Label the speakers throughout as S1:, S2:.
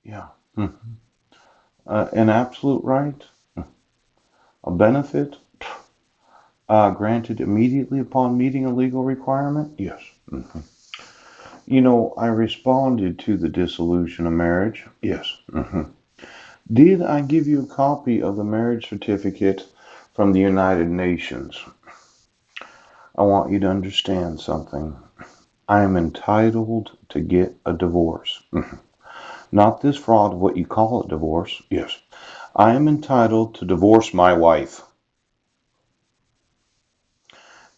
S1: Yeah. Hmm. An absolute right, a benefit, granted immediately upon meeting a legal requirement? Yes. Mhm. I responded to the dissolution of marriage. Yes. Mhm. Did I give you a copy of the marriage certificate from the United Nations? I want you to understand something. I am entitled to get a divorce. Mhm. Not this fraud of what you call a divorce. Yes. I am entitled to divorce my wife.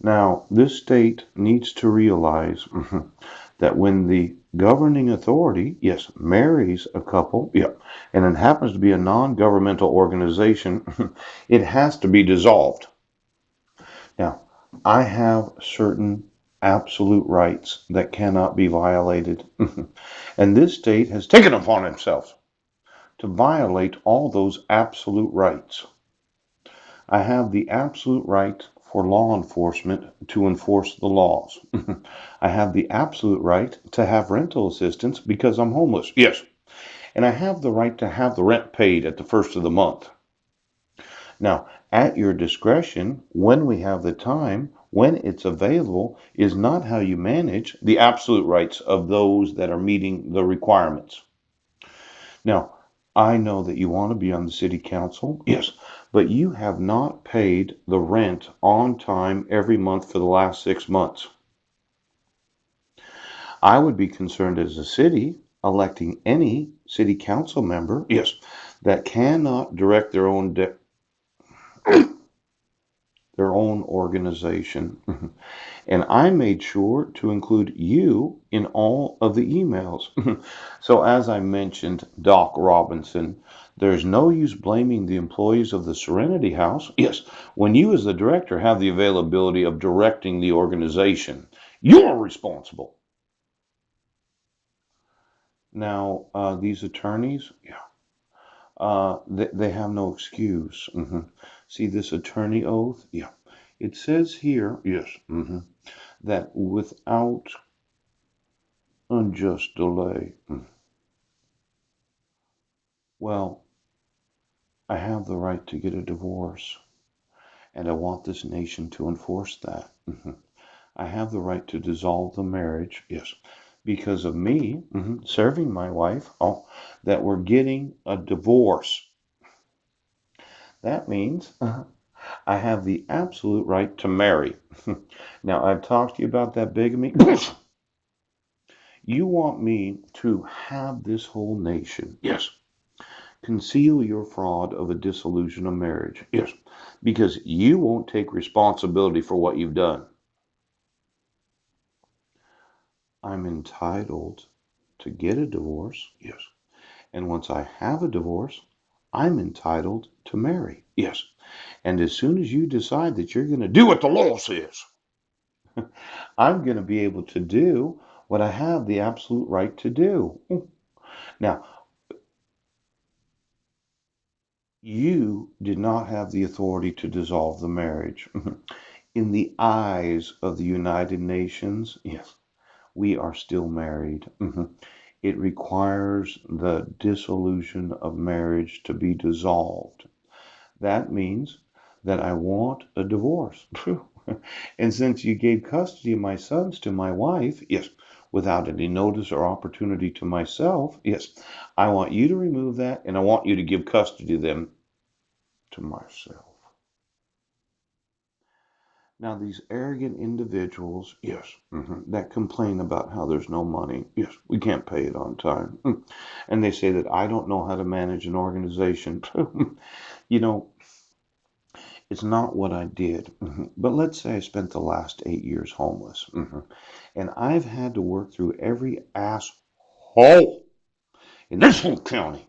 S1: Now, this state needs to realize that when the governing authority, yes, marries a couple, yeah, and it happens to be a non-governmental organization, it has to be dissolved. Now, I have certain absolute rights that cannot be violated. And this state has taken upon itself to violate all those absolute rights. I have the absolute right for law enforcement to enforce the laws. I have the absolute right to have rental assistance because I'm homeless. Yes. And I have the right to have the rent paid at the first of the month. Now, at your discretion, when we have the time, when it's available, is not how you manage the absolute rights of those that are meeting the requirements. Now, I know that you want to be on the city council, yes, but you have not paid the rent on time every month for the last 6 months. I would be concerned as a city electing any city council member, yes, that cannot direct their own organization. And I made sure to include you in all of the emails. So, as I mentioned, Doc Robinson, there's no use blaming the employees of the Serenity House. Yes, when you, as the director, have the availability of directing the organization, you're responsible. Now, these attorneys, yeah, they have no excuse. See this attorney oath? Yeah. It says here, yes, that without unjust delay. Well, I have the right to get a divorce, and I want this nation to enforce that. I have the right to dissolve the marriage, yes, because of me serving my wife, that we're getting a divorce. That means I have the absolute right to marry. Now, I've talked to you about that bigamy. You want me to have this whole nation, yes, conceal your fraud of a dissolution of marriage. Yes, because you won't take responsibility for what you've done. I'm entitled to get a divorce. Yes. And once I have a divorce, I'm entitled to marry. Yes. And as soon as you decide that you're going to do what the law says, I'm going to be able to do what I have the absolute right to do. Now, you did not have the authority to dissolve the marriage. In the eyes of the United Nations, yes, we are still married. It requires the dissolution of marriage to be dissolved. That means that I want a divorce. And since you gave custody of my sons to my wife, yes, without any notice or opportunity to myself, yes, I want you to remove that and I want you to give custody of them to myself. Now, these arrogant individuals, yes, that complain about how there's no money, yes, we can't pay it on time. And they say that I don't know how to manage an organization. You know, it's not what I did. But let's say I spent the last 8 years homeless. And I've had to work through every asshole in this whole county.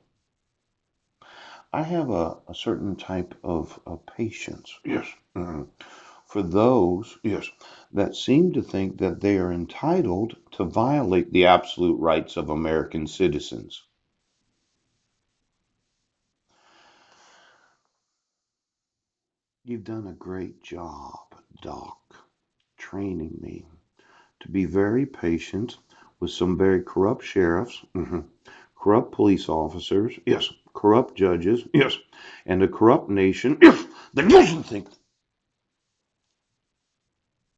S1: I have a certain type of patience, yes, for those, yes, that seem to think that they are entitled to violate the absolute rights of American citizens. You've done a great job, Doc, training me to be very patient with some very corrupt sheriffs, corrupt police officers, yes, corrupt judges, yes, and a corrupt nation, yes, that doesn't think